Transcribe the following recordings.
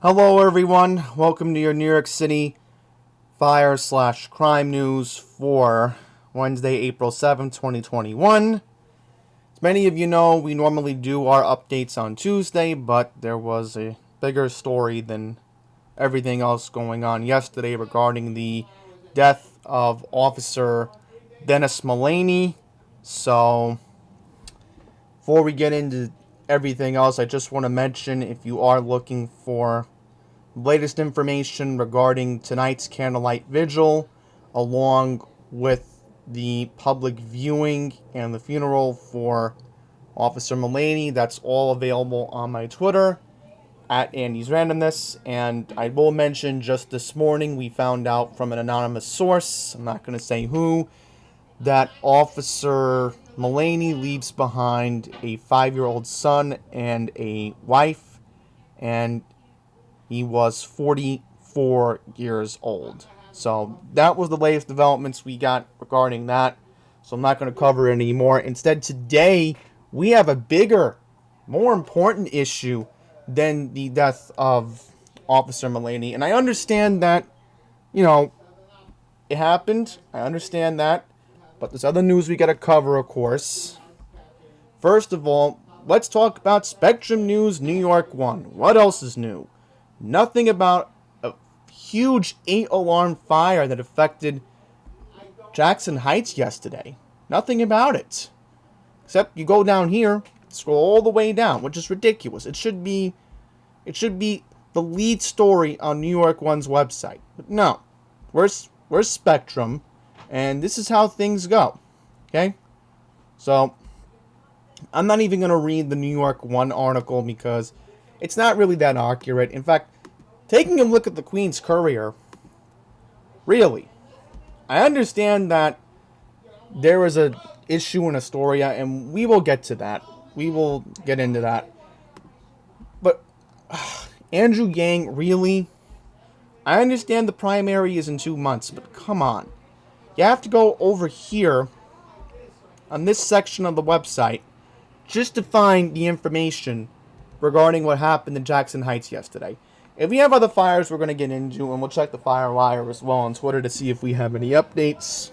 Hello, everyone. Welcome to your New York City fire/crime news for Wednesday, April 7th, 2021. As many of you know, we normally do our updates on Tuesday, but there was a bigger story than everything else going on yesterday regarding the death of Officer Dennis Mullaney. So, before we get into everything else, I just want to mention, if you are looking for latest information regarding tonight's candlelight vigil, along with the public viewing and the funeral for Officer Mullaney, that's all available on my Twitter at Andy's Randomness. And I will mention, just this morning we found out from an anonymous source, I'm not going to say who, that Officer Mullaney leaves behind a 5-year-old son and a wife, and he was 44 years old. So that was the latest developments we got regarding that. So I'm not going to cover it anymore. Instead, today we have a bigger, more important issue than the death of Officer Mullaney. And I understand that, it happened. I understand that. But there's other news we got to cover, of course. First of all, let's talk about Spectrum News New York 1. What else is new? Nothing about a huge 8-alarm fire that affected Jackson Heights yesterday. Nothing about it. Except you go down here, scroll all the way down, which is ridiculous. It should be the lead story on New York 1's website. But no. Where's Spectrum? And this is how things go. Okay? So, I'm not even going to read the New York 1 article because it's not really that accurate. In fact, taking a look at the Queen's Courier, really, I understand that there is an issue in Astoria, and we will get to that. We will get into that. But, Andrew Yang, really? I understand the primary is in 2 months, but come on. You have to go over here on this section of the website just to find the information regarding what happened in Jackson Heights yesterday. If we have other fires we're going to get into, and we'll check the fire wire as well on Twitter to see if we have any updates.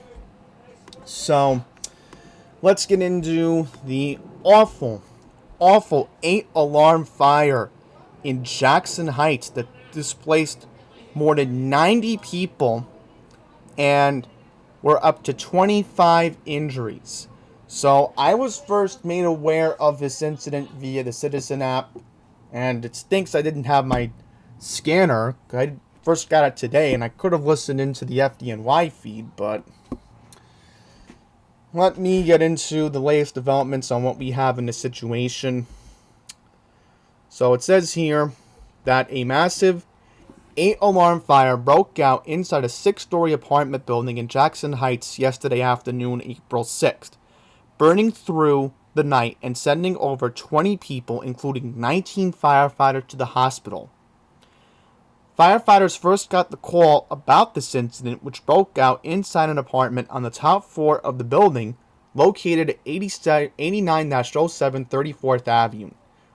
So, let's get into the awful 8-alarm fire in Jackson Heights that displaced more than 90 people and were up to 25 injuries. So I was first made aware of this incident via the Citizen app, and it stinks I didn't have my scanner. I first got it today, and I could have listened into the FDNY feed, but let me get into the latest developments on what we have in this situation. So it says here that a massive 8-alarm fire broke out inside a 6-story apartment building in Jackson Heights yesterday afternoon, April 6th, burning through the night and sending over 20 people, including 19 firefighters, to the hospital. Firefighters first got the call about this incident, which broke out inside an apartment on the top floor of the building located at 89-07 34th Avenue,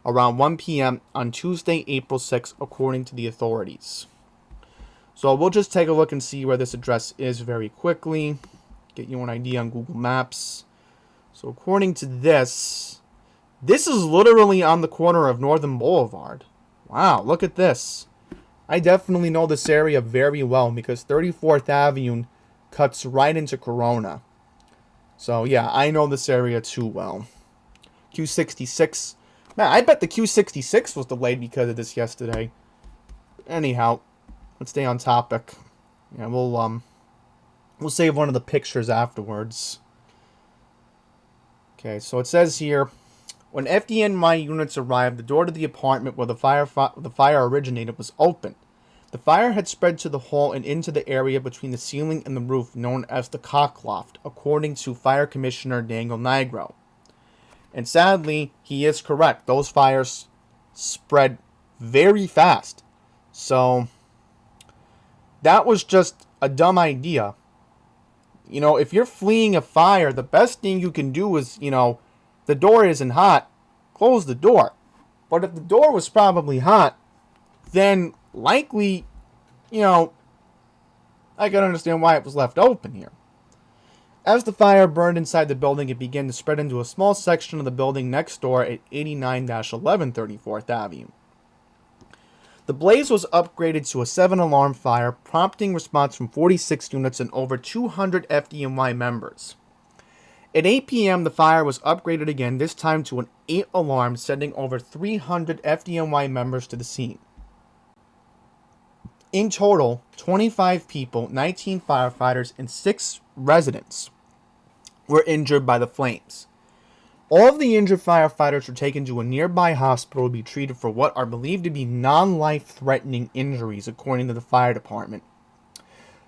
around 1 p.m. on Tuesday, April 6th, according to the authorities. So we'll just take a look and see where this address is very quickly, get you an idea on Google Maps. So according to this is literally on the corner of Northern Boulevard. Wow, look at this. I definitely know this area very well because 34th Avenue cuts right into Corona. So yeah, I know this area too well. Q66. Man, I bet the Q66 was delayed because of this yesterday. Anyhow, let's stay on topic. Yeah, we'll save one of the pictures afterwards. Okay, so it says here, when FDNY units arrived, the door to the apartment where the fire originated was open. The fire had spread to the hall and into the area between the ceiling and the roof known as the cock loft, according to Fire Commissioner Daniel Nigro. And sadly, he is correct. Those fires spread very fast. So, that was just a dumb idea. If you're fleeing a fire, the best thing you can do is, the door isn't hot, close the door. But if the door was probably hot, then likely, I can understand why it was left open here. As the fire burned inside the building, it began to spread into a small section of the building next door at 89-1134th Avenue. The blaze was upgraded to a 7-alarm fire, prompting response from 46 units and over 200 FDNY members. At 8 p.m., the fire was upgraded again, this time to an 8-alarm, sending over 300 FDNY members to the scene. In total, 25 people, 19 firefighters, and 6 residents were injured by the flames. All of the injured firefighters were taken to a nearby hospital to be treated for what are believed to be non-life-threatening injuries, according to the fire department.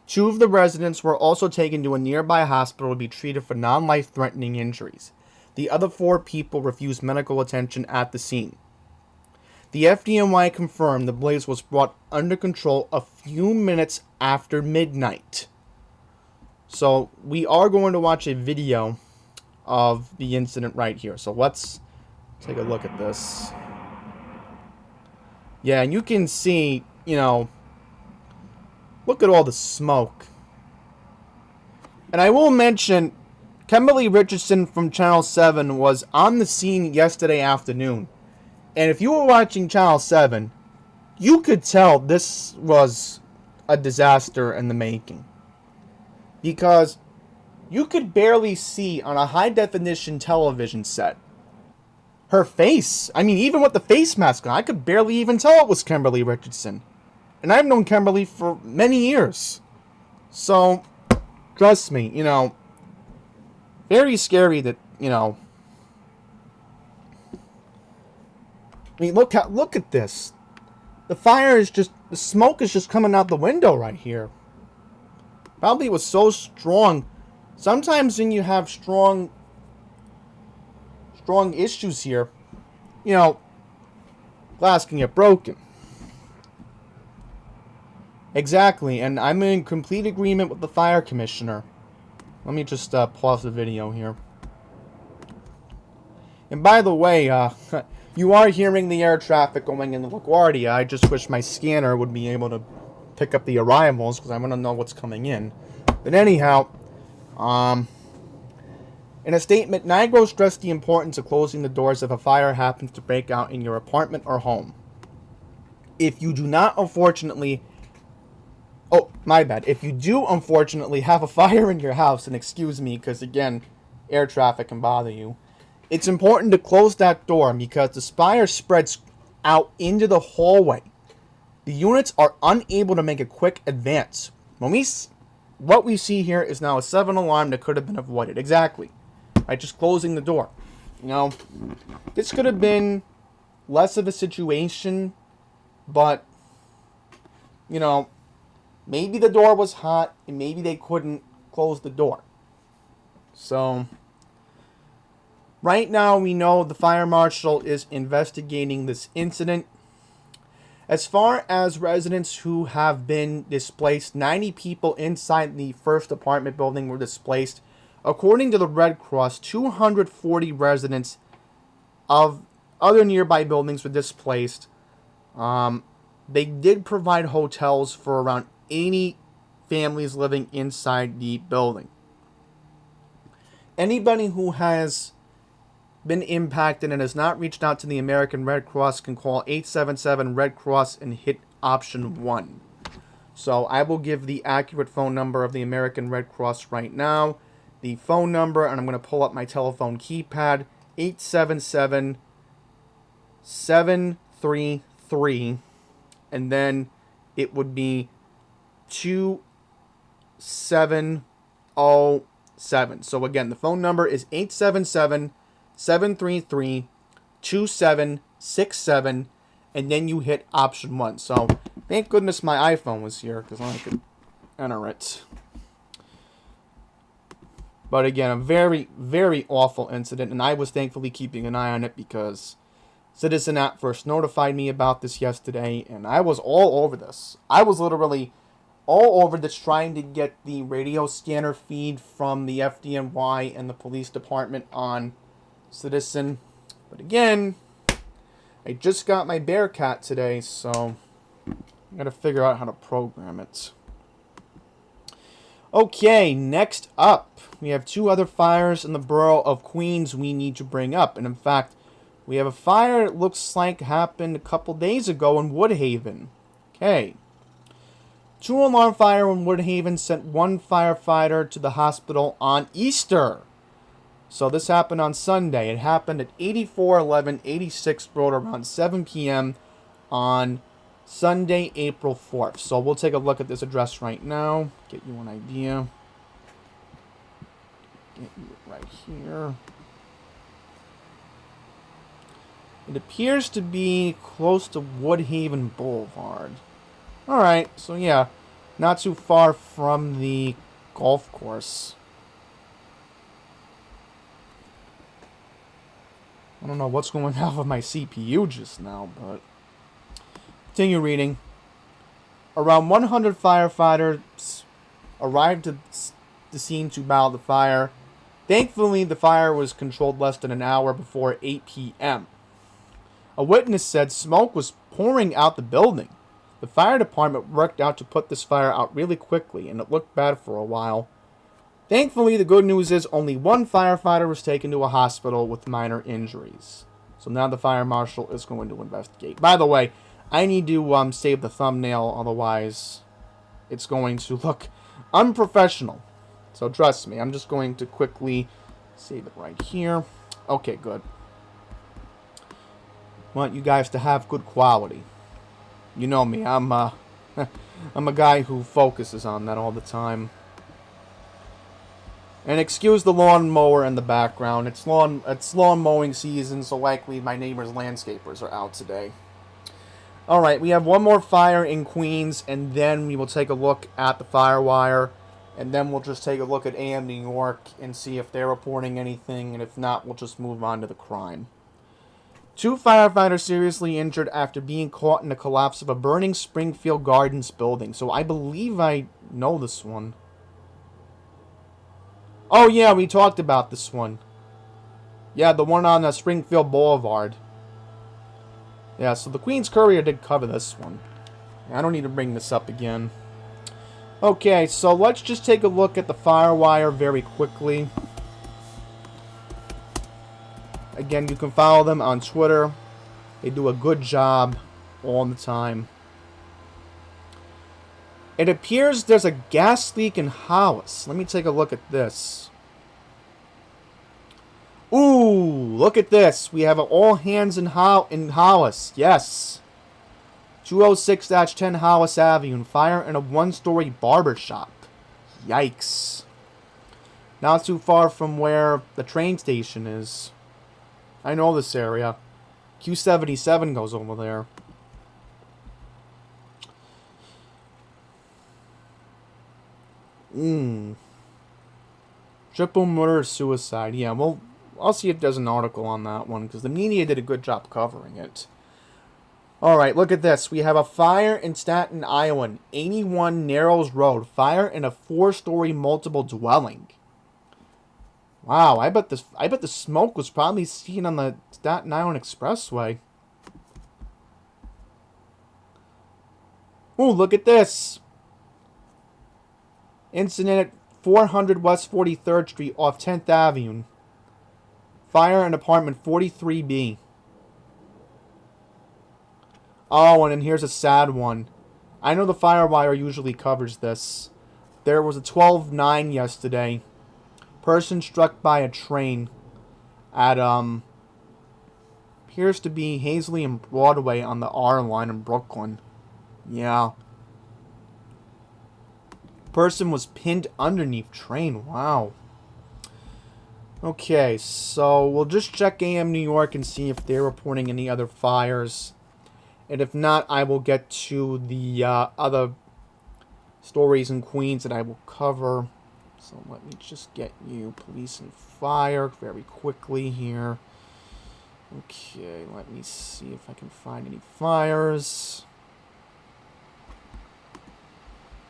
2 of the residents were also taken to a nearby hospital to be treated for non-life-threatening injuries. The other 4 people refused medical attention at the scene. The FDNY confirmed the blaze was brought under control a few minutes after midnight. So we are going to watch a video of the incident right here. So let's take a look at this. Yeah, and you can see, look at all the smoke. And I will mention, Kimberly Richardson from Channel 7 was on the scene yesterday afternoon. And if you were watching Channel 7, you could tell this was a disaster in the making. Because you could barely see on a high-definition television set her face. I mean, even with the face mask on, I could barely even tell it was Kimberly Richardson. And I've known Kimberly for many years. So, trust me, very scary that, I mean, look at this. The fire is just, the smoke is just coming out the window right here. Probably it was so strong. Sometimes when you have strong issues here, glass can get broken. Exactly, and I'm in complete agreement with the fire commissioner. Let me just pause the video here. And by the way, you are hearing the air traffic going into LaGuardia. I just wish my scanner would be able to pick up the arrivals, because I want to know what's coming in. But anyhow, in a statement, Nigro stressed the importance of closing the doors if a fire happens to break out in your apartment or home. If you do not, unfortunately... Oh, my bad. If you do, unfortunately, have a fire in your house, and excuse me, because, again, air traffic can bother you, it's important to close that door because the fire spreads out into the hallway. The units are unable to make a quick advance. What we see here is now a 7-alarm that could have been avoided. Exactly. By just closing the door. This could have been less of a situation, but, maybe the door was hot and maybe they couldn't close the door. So, right now we know the fire marshal is investigating this incident. As far as residents who have been displaced, 90 people inside the first apartment building were displaced. According to the Red Cross, 240 residents of other nearby buildings were displaced. They did provide hotels for around 80 families living inside the building. Anybody who has been impacted and has not reached out to the American Red Cross can call 877-RED-CROSS and hit option 1. So I will give the accurate phone number of the American Red Cross right now. The phone number, and I'm going to pull up my telephone keypad, 877-733, and then it would be 2707. So again, the phone number is 877-733-2767, and then you hit option 1. So thank goodness my iPhone was here because I could enter it. But again, a very, very awful incident, and I was thankfully keeping an eye on it because Citizen App first notified me about this yesterday, and I was all over this. I was literally all over this trying to get the radio scanner feed from the FDNY and the police department on Citizen. But again, I just got my Bearcat today, so I gotta figure out how to program it. Okay, next up, we have two other fires in the borough of Queens we need to bring up. And in fact, we have a fire that looks like happened a couple days ago in Woodhaven. Okay. 2-alarm fire in Woodhaven sent one firefighter to the hospital on Easter. So this happened on Sunday. It happened at 8411 86th Road around 7 p.m. on Sunday, April 4th. So we'll take a look at this address right now. Get you an idea. Get you right here. It appears to be close to Woodhaven Boulevard. Alright, so yeah, not too far from the golf course. I don't know what's going on with my CPU just now, but continue reading. Around 100 firefighters arrived to the scene to battle the fire. Thankfully, the fire was controlled less than an hour before 8 p.m. A witness said smoke was pouring out the building. The fire department worked out to put this fire out really quickly, and it looked bad for a while. Thankfully, the good news is only one firefighter was taken to a hospital with minor injuries. So now the fire marshal is going to investigate. By the way, I need to save the thumbnail, otherwise it's going to look unprofessional. So trust me, I'm just going to quickly save it right here. Okay, good. Want you guys to have good quality. You know me, I'm a guy who focuses on that all the time. And excuse the lawnmower in the background. It's lawn mowing season, so likely my neighbor's landscapers are out today. Alright, we have one more fire in Queens, and then we will take a look at the Firewire, and then we'll just take a look at AM New York and see if they're reporting anything, and if not, we'll just move on to the crime. 2 firefighters seriously injured after being caught in the collapse of a burning Springfield Gardens building. So I believe I know this one. Oh yeah, we talked about this one. Yeah, the one on Springfield Boulevard. Yeah, so the Queens Courier did cover this one. I don't need to bring this up again. Okay, so let's just take a look at the Firewire very quickly. Again, you can follow them on Twitter. They do a good job all the time. It appears there's a gas leak in Hollis. Let me take a look at this. Ooh, look at this. We have an all hands in Hollis. Yes. 206-10 Hollis Avenue. Fire in a 1-story barber shop. Yikes. Not too far from where the train station is. I know this area. Q77 goes over there. Triple murder suicide. Yeah, well, I'll see if there's an article on that one, because the media did a good job covering it. Alright, look at this. We have a fire in Staten Island, 81 Narrows Road. Fire in a 4-story multiple dwelling. Wow, I bet the smoke was probably seen on the Staten Island Expressway. Ooh, look at this. Incident at 400 West 43rd Street off 10th Avenue. Fire in apartment 43B. Oh, and then here's a sad one. I know the Firewire usually covers this. There was a 12-9 yesterday. Person struck by a train at, appears to be Hazley and Broadway on the R line in Brooklyn. Yeah. Person was pinned underneath train. Wow. Okay, so we'll just check AM New York and see if they're reporting any other fires. And if not, I will get to the other stories in Queens that I will cover. So let me just get you police and fire very quickly here. Okay, let me see if I can find any fires.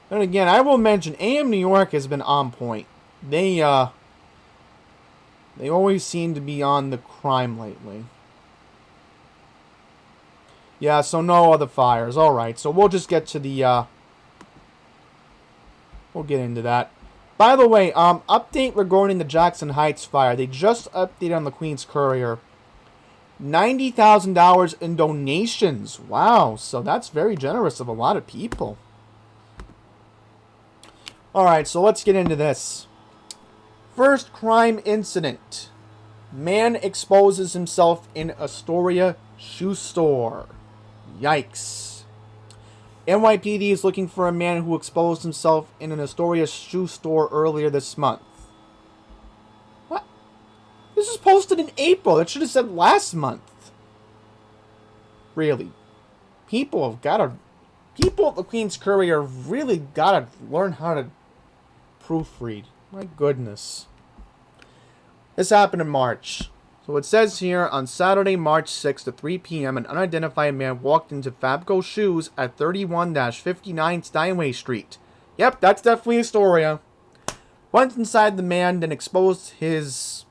And again, I will mention AM New York has been on point. They always seem to be on the crime lately. Yeah, so no other fires. Alright, so we'll just get to the, we'll get into that. By the way, update regarding the Jackson Heights fire. They just updated on the Queens Courier. $90,000 in donations. Wow, so that's very generous of a lot of people. Alright, so let's get into this. First crime incident. Man exposes himself in Astoria shoe store. Yikes. NYPD is looking for a man who exposed himself in an Astoria shoe store earlier this month. What? This was posted in April. It should have said last month. Really. People at the Queens Courier really gotta learn how to proofread. My goodness. This happened in March. So it says here, on Saturday, March 6th at 3 p.m., an unidentified man walked into Fabco Shoes at 31-59 Steinway Street. Yep, that's definitely Astoria. Once inside, the man then exposed his...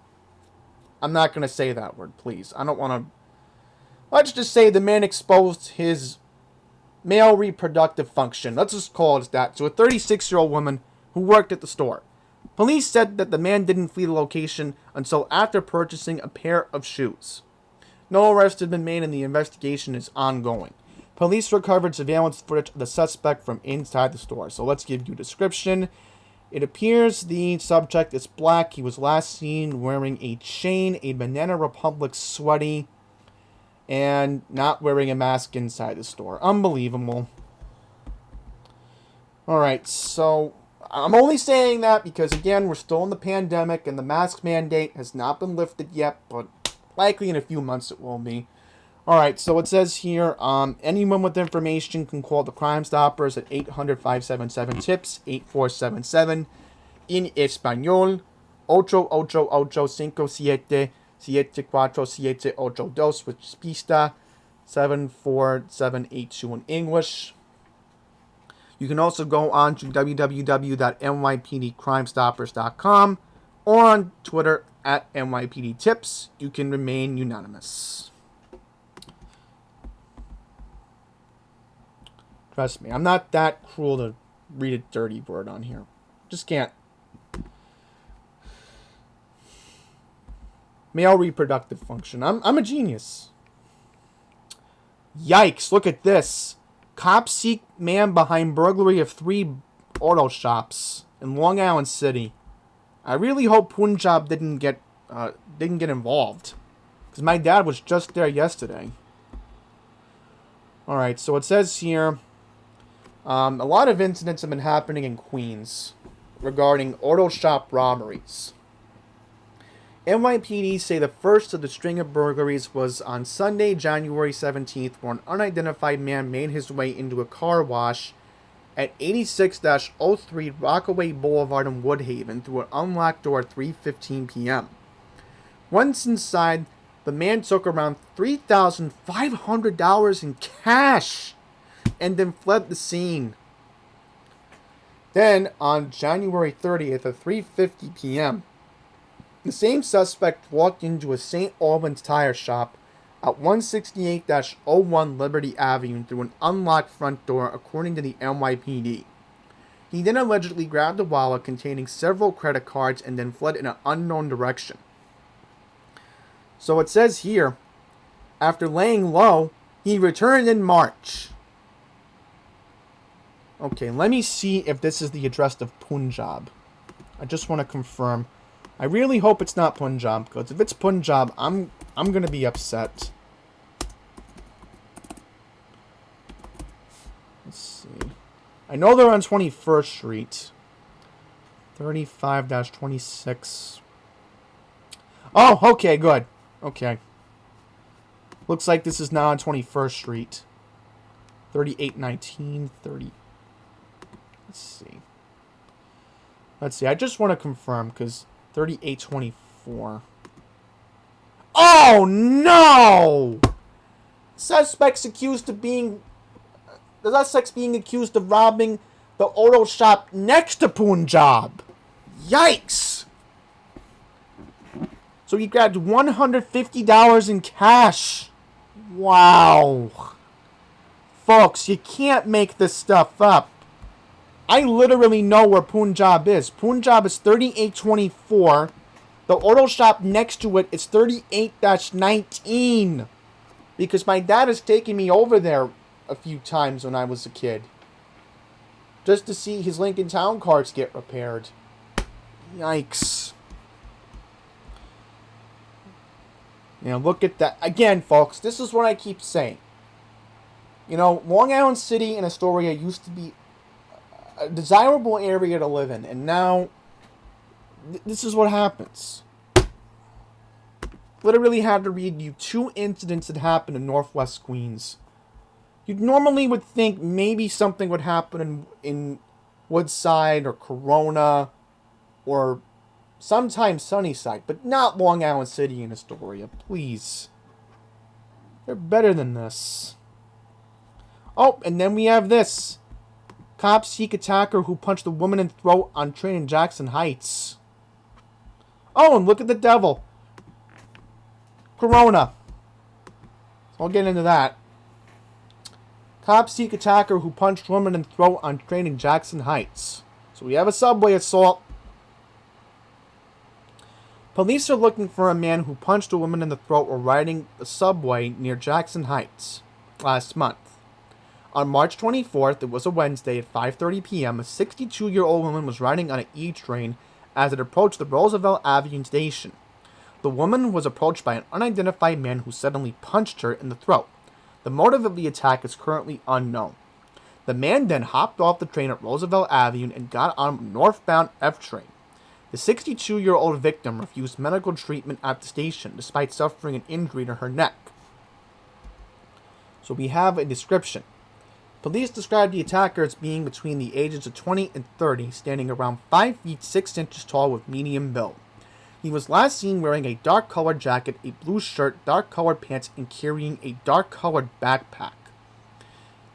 I'm not going to say that word, please. I don't want to... Let's just say the man exposed his male reproductive function. Let's just call it that. To a 36-year-old woman who worked at the store. Police said that the man didn't flee the location until after purchasing a pair of shoes. No arrest had been made and the investigation is ongoing. Police recovered surveillance footage of the suspect from inside the store. So let's give you a description. It appears the subject is black. He was last seen wearing a chain, a Banana Republic sweaty, and not wearing a mask inside the store. Unbelievable. Alright, so I'm only saying that because, again, we're still in the pandemic and the mask mandate has not been lifted yet, but likely in a few months it will be. Alright, so it says here, anyone with information can call the Crime Stoppers at 800-577-TIPS, 8477. In Español, 888-577-747882, which is pista, 74782 in English. You can also go on to www.nypdcrimestoppers.com or on Twitter at NYPDTips. You can remain unanimous. Trust me, I'm not that cruel to read a dirty word on here. Just can't. Male reproductive function. I'm a genius. Yikes, look at this. Cops seek man behind burglary of 3 auto shops in Long Island City. I really hope Punjab didn't get involved, because my dad was just there yesterday. Alright, so it says here, a lot of incidents have been happening in Queens regarding auto shop robberies. NYPD say the first of the string of burglaries was on Sunday, January 17th, where an unidentified man made his way into a car wash at 86-03 Rockaway Boulevard in Woodhaven through an unlocked door at 3:15 p.m. Once inside, the man took around $3,500 in cash and then fled the scene. Then, on January 30th at 3:50 p.m., the same suspect walked into a St. Albans tire shop at 168-01 Liberty Avenue through an unlocked front door, according to the NYPD. He then allegedly grabbed a wallet containing several credit cards and then fled in an unknown direction. So it says here, after laying low, he returned in March. Okay, let me see if this is the address of Punjab. I just want to confirm. I really hope it's not Punjab, because if it's Punjab, I'm going to be upset. Let's see. I know they're on 21st Street. 35-26. Oh, okay, good. Okay. Looks like this is now on 21st Street. 3819, 30. Let's see. Let's see. I just want to confirm, because 3824. Oh, no! The suspect's being accused of robbing the auto shop next to Punjab. Yikes! So he grabbed $150 in cash. Wow. Folks, you can't make this stuff up. I literally know where Punjab is. Punjab is 3824. The auto shop next to it is 38-19. Because my dad has taken me over there a few times when I was a kid. Just to see his Lincoln Town cars get repaired. Yikes. You know, look at that. Again, folks, this is what I keep saying. You know, Long Island City and Astoria used to be a desirable area to live in. And now, this is what happens. Literally had to read you 2 incidents that happened in Northwest Queens. You normally would think maybe something would happen in Woodside or Corona or sometimes Sunnyside, but not Long Island City and Astoria. Please. They're better than this. Oh, and then we have this. Cops seek attacker who punched a woman in the throat on train in Jackson Heights. Oh, and look at the devil. Corona. I'll get into that. Cops seek attacker who punched woman in the throat on train in Jackson Heights. So we have a subway assault. Police are looking for a man who punched a woman in the throat while riding a subway near Jackson Heights last month. On March 24th, it was a Wednesday at 5:30 p.m., a 62-year-old woman was riding on an E train as it approached the Roosevelt Avenue station. The woman was approached by an unidentified man who suddenly punched her in the throat. The motive of the attack is currently unknown. The man then hopped off the train at Roosevelt Avenue and got on a northbound F train. The 62-year-old victim refused medical treatment at the station despite suffering an injury to her neck. So we have a description. Police described the attacker as being between the ages of 20 and 30, standing around 5 feet 6 inches tall with medium build. He was last seen wearing a dark-colored jacket, a blue shirt, dark-colored pants, and carrying a dark-colored backpack.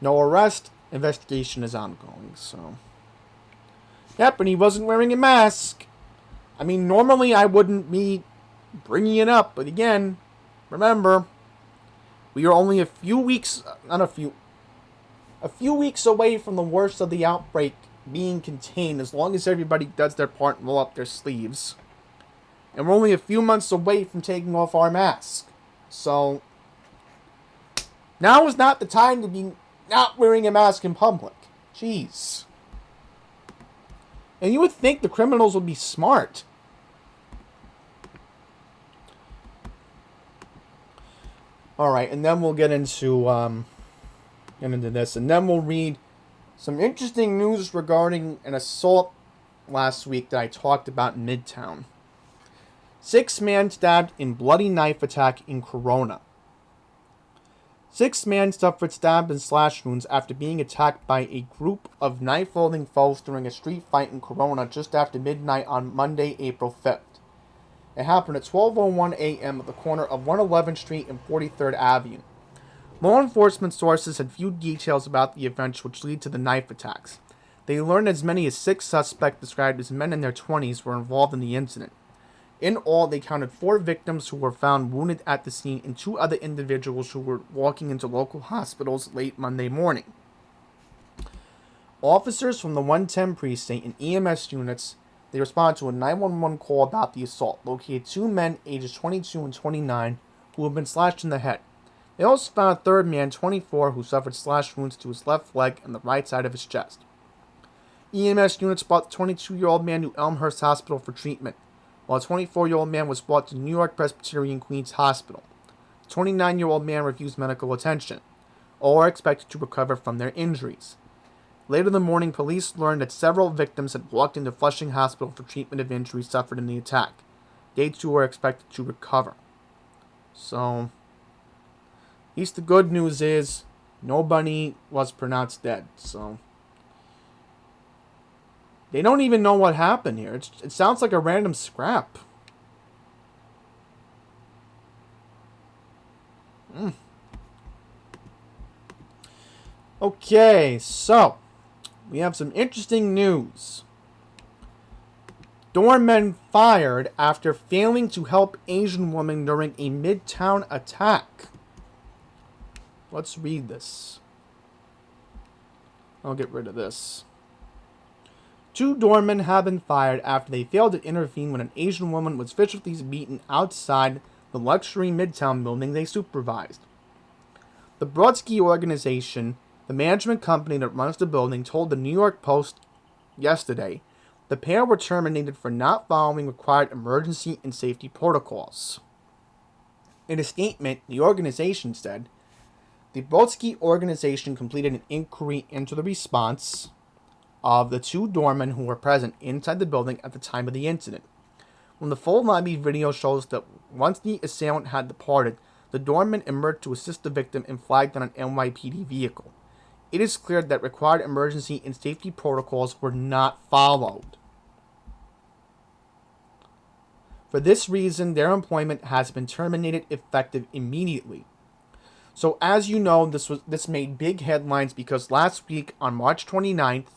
No arrest. Investigation is ongoing, so... Yep, and he wasn't wearing a mask. I mean, normally I wouldn't be bringing it up, but again, remember, we are only a few weeks away from the worst of the outbreak being contained, as long as everybody does their part and roll up their sleeves. And we're only a few months away from taking off our mask. So, now is not the time to be not wearing a mask in public. Jeez. And you would think the criminals would be smart. Alright, and then we'll get into this. And then we'll read some interesting news regarding an assault last week that I talked about in Midtown. 6 men stabbed in bloody knife attack in Corona. 6 men suffered stab and slash wounds after being attacked by a group of knife-wielding foes during a street fight in Corona just after midnight on Monday, April 5th. It happened at 12:01 a.m. at the corner of 111th Street and 43rd Avenue. Law enforcement sources had few details about the events which lead to the knife attacks. They learned as many as 6 suspects described as men in their 20s were involved in the incident. In all, they counted 4 victims who were found wounded at the scene and 2 other individuals who were walking into local hospitals late Monday morning. Officers from the 110 precinct and EMS units, they responded to a 911 call about the assault, located 2 men ages 22 and 29 who had been slashed in the head. They also found a third man, 24, who suffered slash wounds to his left leg and the right side of his chest. EMS units brought the 22-year-old man to Elmhurst Hospital for treatment, while a 24-year-old man was brought to New York Presbyterian Queens Hospital. The 29-year-old man refused medical attention. All are expected to recover from their injuries. Later in the morning, police learned that several victims had walked into Flushing Hospital for treatment of injuries suffered in the attack. They too are expected to recover. So, at least the good news is, nobody was pronounced dead, so... They don't even know what happened here. It sounds like a random scrap. Okay, so we have some interesting news. Doormen fired after failing to help Asian woman during a Midtown attack. Let's read this. I'll get rid of this. 2 doormen have been fired after they failed to intervene when an Asian woman was viciously beaten outside the luxury Midtown building they supervised. The Brodsky organization, the management company that runs the building, told the New York Post yesterday the pair were terminated for not following required emergency and safety protocols. In a statement, the organization said, the Brodsky organization completed an inquiry into the response of the 2 doormen who were present inside the building at the time of the incident. When the full lobby video shows that once the assailant had departed, the doorman emerged to assist the victim and flagged on an NYPD vehicle. It is clear that required emergency and safety protocols were not followed. For this reason, their employment has been terminated effective immediately. So as you know, this made big headlines because last week on March 29th,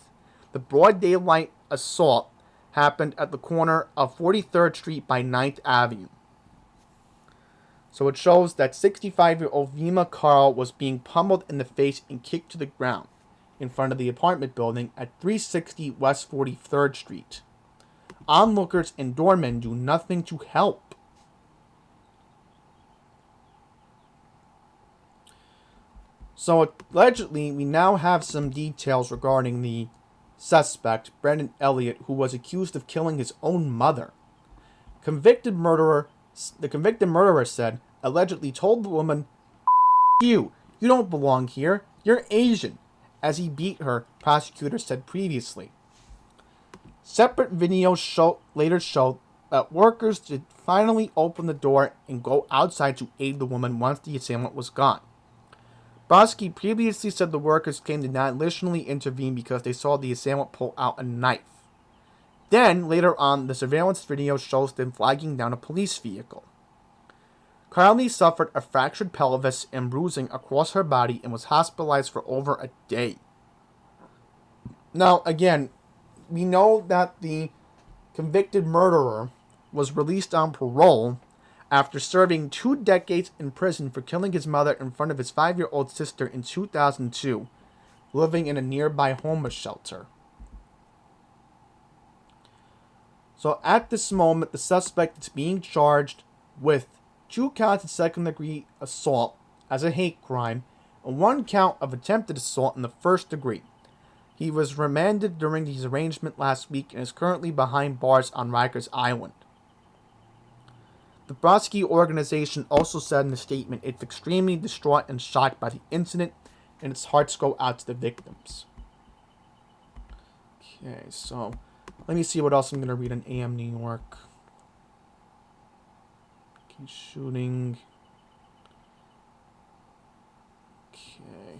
the broad daylight assault happened at the corner of 43rd Street by 9th Avenue. So it shows that 65-year-old Vima Carl was being pummeled in the face and kicked to the ground in front of the apartment building at 360 West 43rd Street. Onlookers and doormen do nothing to help. So allegedly, we now have some details regarding the suspect, Brendan Elliott, who was accused of killing his own mother. The convicted murderer said, allegedly told the woman, you don't belong here, you're Asian, as he beat her, prosecutors said previously. Separate videos later showed that workers did finally open the door and go outside to aid the woman once the assailant was gone. Brodsky previously said the workers claimed to not initially intervene because they saw the assailant pull out a knife. Then, later on, the surveillance video shows them flagging down a police vehicle. Carly suffered a fractured pelvis and bruising across her body and was hospitalized for over a day. Now, again, we know that the convicted murderer was released on parole after serving 2 decades in prison for killing his mother in front of his 5-year-old sister in 2002, living in a nearby homeless shelter. So at this moment, the suspect is being charged with 2 counts of second-degree assault as a hate crime and 1 count of attempted assault in the first degree. He was remanded during his arraignment last week and is currently behind bars on Rikers Island. The Brodsky organization also said in a statement it's extremely distraught and shocked by the incident, and its hearts go out to the victims. Okay, so let me see what else I'm going to read in AM New York. Okay, shooting. Okay.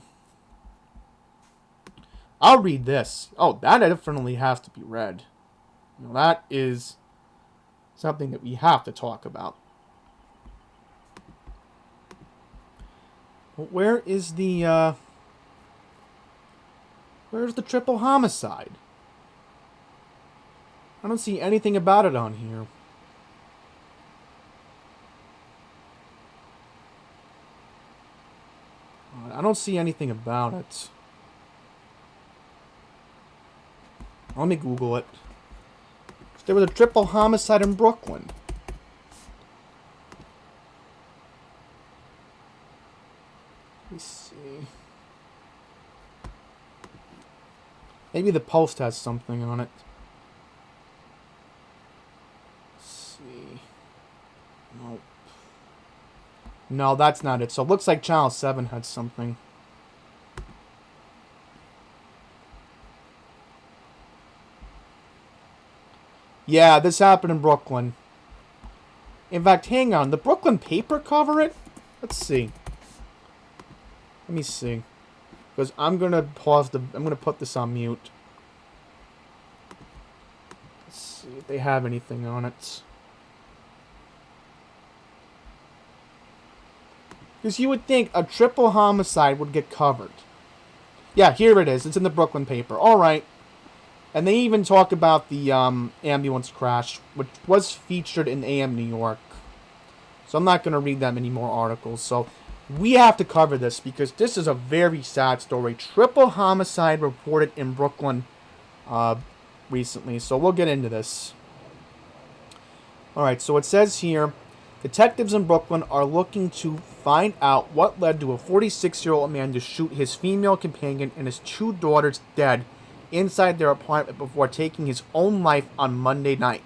I'll read this. Oh, that definitely has to be read. Now, that is something that we have to talk about. But where is the, where's the triple homicide? I don't see anything about it on here. I don't see anything about it. Let me Google it. There was a triple homicide in Brooklyn. Let me see. Maybe the Post has something on it. Let's see. Nope. No, that's not it. So it looks like Channel 7 had something. Yeah, this happened in Brooklyn. In fact, hang on. The Brooklyn paper cover it? Let's see. Let me see. Because I'm going to I'm going to put this on mute. Let's see if they have anything on it. Because you would think a triple homicide would get covered. Yeah, here it is. It's in the Brooklyn paper. Alright. And they even talk about the ambulance crash, which was featured in AM New York. So I'm not going to read that many more articles. So We have to cover this because this is a very sad story. Triple homicide reported in Brooklyn recently, so we'll get into this. Alright, so it says here, detectives in Brooklyn are looking to find out what led to a 46-year-old man to shoot his female companion and his 2 daughters dead inside their apartment before taking his own life on Monday night.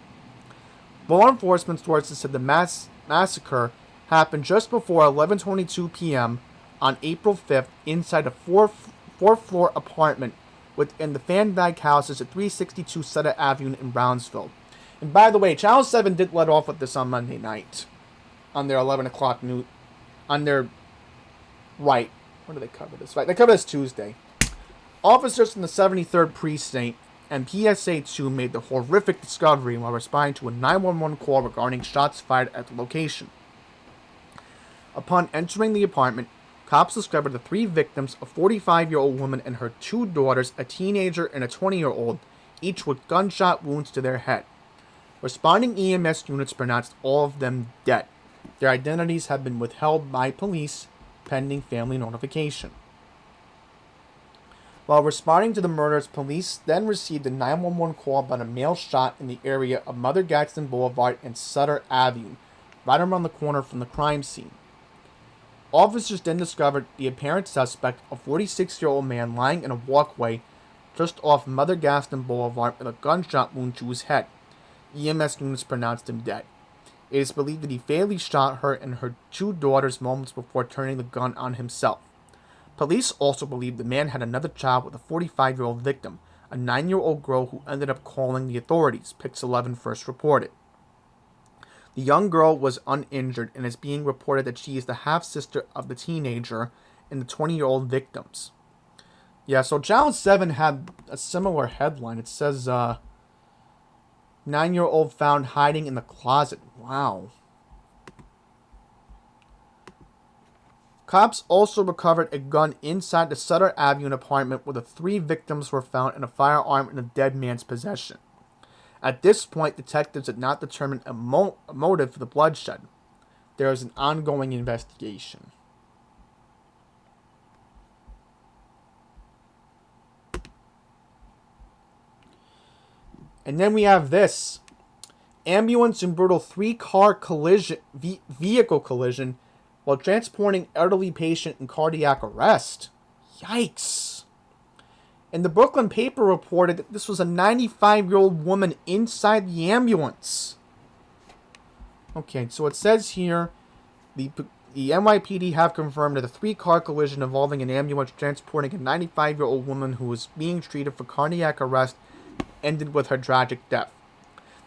Law enforcement sources said the massacre happened just before 11:22 p.m. on April 5th inside a fourth-floor apartment within the Van Dyke houses at 362 Sutter Avenue in Brownsville. And by the way, Channel 7 did let off with this on Monday night. On their 11 o'clock news. On their... Right. When did they cover this? Right. They covered this Tuesday. Officers from the 73rd Precinct and PSA 2 made the horrific discovery while responding to a 911 call regarding shots fired at the location. Upon entering the apartment, cops discovered the 3 victims, a 45-year-old woman and her 2 daughters, a teenager and a 20-year-old, each with gunshot wounds to their head. Responding EMS units pronounced all of them dead. Their identities have been withheld by police pending family notification. While responding to the murders, police then received a 911 call about a male shot in the area of Mother Gadsden Boulevard and Sutter Avenue, right around the corner from the crime scene. Officers then discovered the apparent suspect, a 46-year-old man lying in a walkway just off Mother Gadsden Boulevard with a gunshot wound to his head. EMS units pronounced him dead. It is believed that he fatally shot her and her 2 daughters moments before turning the gun on himself. Police also believe the man had another child with a 45-year-old victim, a 9-year-old girl who ended up calling the authorities, Pix 11 first reported. The young girl was uninjured and is being reported that she is the half-sister of the teenager and the 20-year-old victims. Yeah, so Channel 7 had a similar headline. It says, 9-year-old found hiding in the closet. Wow. Cops also recovered a gun inside the Sutter Avenue apartment where the 3 victims were found and a firearm in the dead man's possession. At this point, detectives had not determined a motive for the bloodshed. There is an ongoing investigation. And then we have this. Ambulance in brutal 3-car vehicle collision while transporting elderly patient in cardiac arrest. Yikes. And the Brooklyn paper reported that this was a 95-year-old woman inside the ambulance. Okay, so it says here, the NYPD have confirmed that a 3-car collision involving an ambulance transporting a 95-year-old woman who was being treated for cardiac arrest ended with her tragic death.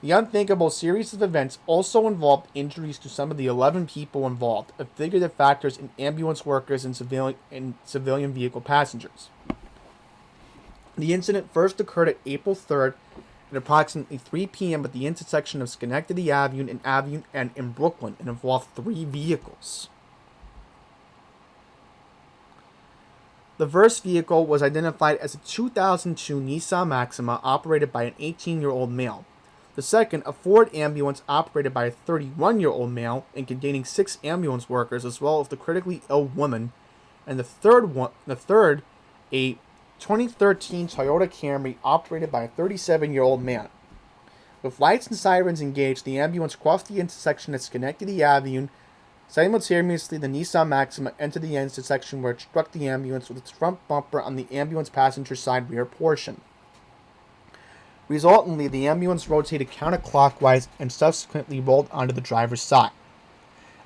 The unthinkable series of events also involved injuries to some of the 11 people involved, a figure that factors in ambulance workers and civilian vehicle passengers. The incident first occurred at April 3rd at approximately 3 p.m. at the intersection of Schenectady Avenue and Avenue N in Brooklyn and involved 3 vehicles. The first vehicle was identified as a 2002 Nissan Maxima operated by an 18-year-old male. The second, a Ford ambulance operated by a 31-year-old male and containing 6 ambulance workers as well as the critically ill woman. And the third, a 2013 Toyota Camry operated by a 37-year-old man. With lights and sirens engaged, the ambulance crossed the intersection at Schenectady Avenue. Simultaneously, the Nissan Maxima entered the intersection where it struck the ambulance with its front bumper on the ambulance passenger side rear portion. Resultantly, the ambulance rotated counterclockwise and subsequently rolled onto the driver's side.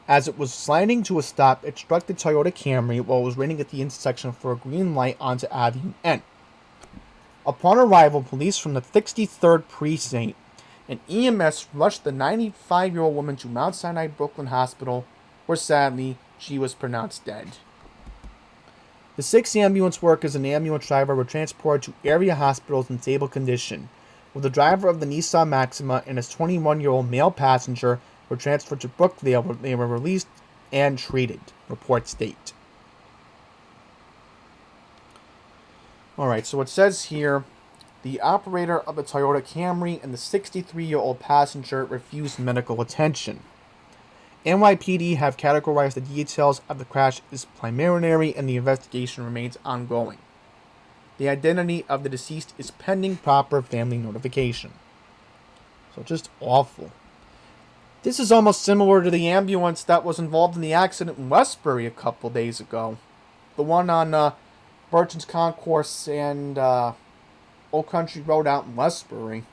As it was sliding to a stop, it struck the Toyota Camry while it was waiting at the intersection for a green light onto Avenue N. Upon arrival, police from the 63rd Precinct and EMS rushed the 95-year-old woman to Mount Sinai Brooklyn Hospital, where sadly, she was pronounced dead. The 6 ambulance workers and the ambulance driver were transported to area hospitals in stable condition, while the driver of the Nissan Maxima and his 21-year-old male passenger were transferred to Brookville where they were released and treated, reports state. Alright, so it says here, the operator of the Toyota Camry and the 63-year-old passenger refused medical attention. NYPD have categorized the details of the crash as preliminary and the investigation remains ongoing. The identity of the deceased is pending proper family notification. So just awful. This is almost similar to the ambulance that was involved in the accident in Westbury a couple days ago. The one on Merchants Concourse and Old Country Road out in Westbury.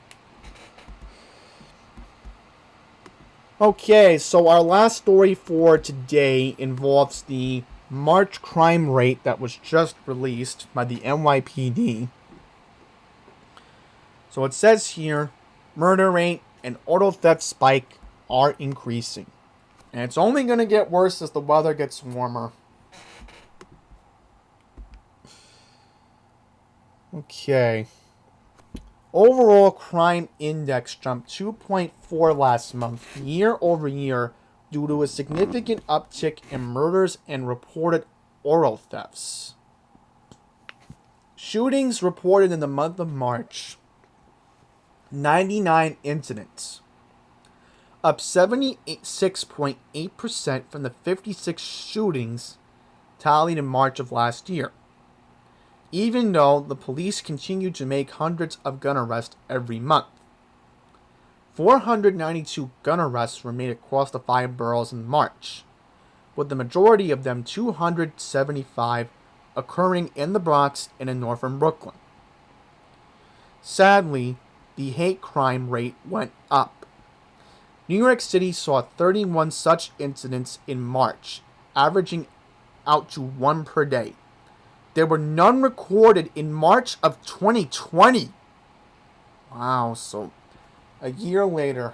Okay, so our last story for today involves the March crime rate that was just released by the NYPD. So it says here, murder rate and auto theft spike are increasing. And it's only going to get worse as the weather gets warmer. Okay. Overall crime index jumped 2.4 last month, year over year, due to a significant uptick in murders and reported auto thefts. Shootings reported in the month of March, 99 incidents, up 76.8% from the 56 shootings tallied in March of last year, even though the police continue to make hundreds of gun arrests every month. 492 gun arrests were made across the 5 boroughs in March, with the majority of them 275 occurring in the Bronx and in northern Brooklyn. Sadly, the hate crime rate went up. New York City saw 31 such incidents in March, averaging out to 1 per day. There were none recorded in March of 2020. Wow, so a year later.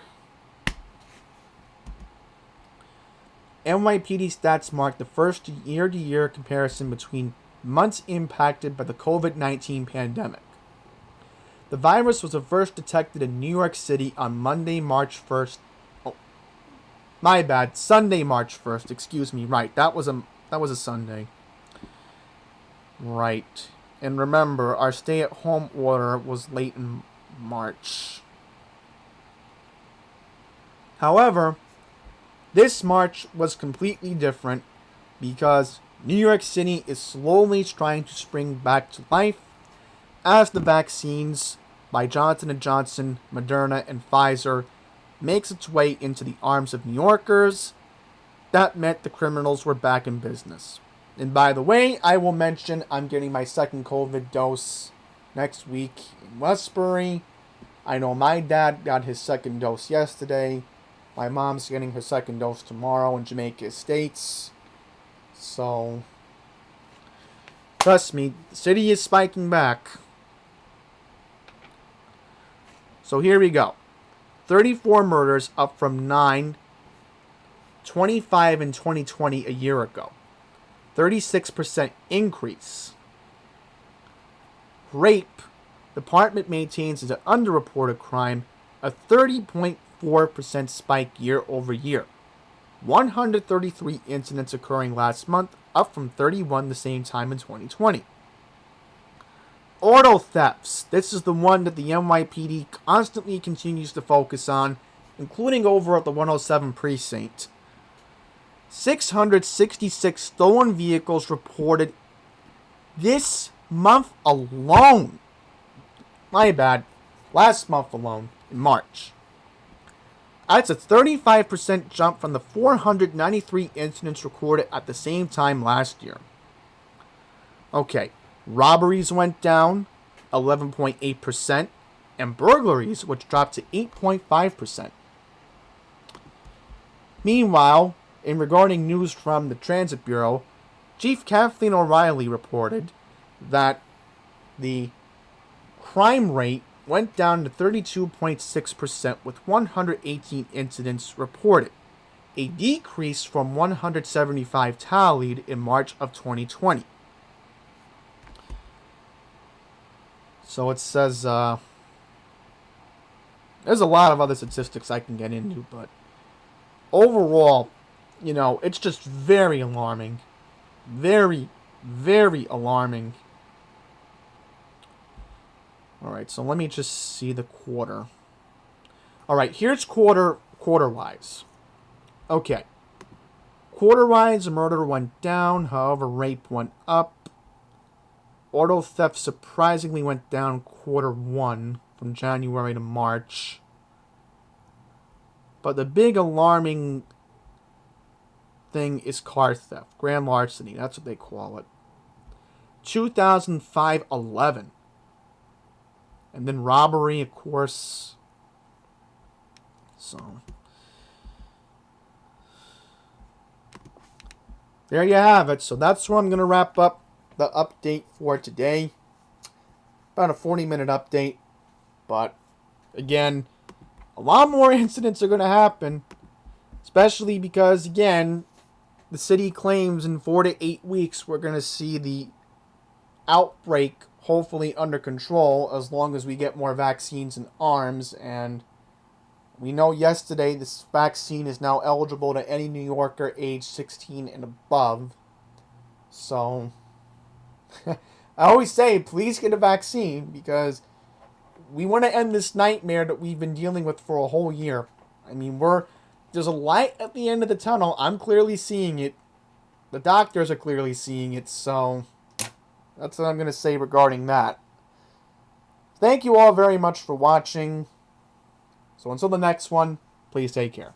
NYPD stats marked the first year-to-year comparison between months impacted by the COVID-19 pandemic. The virus was first detected in New York City on Monday, March 1st. Oh, my bad. Sunday, March 1st. Excuse me. Right, that was a Sunday. Right. And remember, our stay-at-home order was late in March. However, this March was completely different because New York City is slowly trying to spring back to life as the vaccines by Johnson & Johnson, Moderna, and Pfizer makes its way into the arms of New Yorkers. That meant the criminals were back in business. And by the way, I will mention I'm getting my second COVID dose next week in Westbury. I know my dad got his second dose yesterday. My mom's getting her second dose tomorrow in Jamaica Estates. So, trust me, the city is spiking back. So here we go. 34 murders, up from 9, 25 in 2020 a year ago. 36% increase. Rape. The department maintains as an underreported crime, a 30.4% spike year over year. 133 incidents occurring last month, up from 31 the same time in 2020. Auto thefts. This is the one that the NYPD constantly continues to focus on, including over at the 107 precinct. 666 stolen vehicles reported this month alone. My bad. Last month alone, in March. That's a 35% jump from the 493 incidents recorded at the same time last year. Okay, robberies went down 11.8%, and burglaries, which dropped to 8.5%. Meanwhile, in regarding news from the Transit Bureau, Chief Kathleen O'Reilly reported that the crime rate went down to 32.6% with 118 incidents reported, a decrease from 175 tallied in March of 2020. So it says, there's a lot of other statistics I can get into, but overall, it's just very alarming. Very, very alarming. Alright, so let me just see the quarter. Alright, here's quarter-wise. Okay. Quarter-wise, murder went down. However, rape went up. Auto theft surprisingly went down Q1 from January to March. But the big alarming thing is car theft. Grand larceny, that's what they call it. 2005, 11. And then robbery, of course. So there you have it. So that's where I'm going to wrap up the update for today. About a 40-minute update. But again, a lot more incidents are going to happen. Especially because, again, the city claims in 4 to 8 weeks we're going to see the outbreak hopefully under control as long as we get more vaccines and arms. And we know yesterday this vaccine is now eligible to any New Yorker age 16 and above. So I always say, please get a vaccine because we want to end this nightmare that we've been dealing with for a whole year. I mean, there's a light at the end of the tunnel. I'm clearly seeing it. The doctors are clearly seeing it. So that's what I'm going to say regarding that. Thank you all very much for watching. So until the next one, please take care.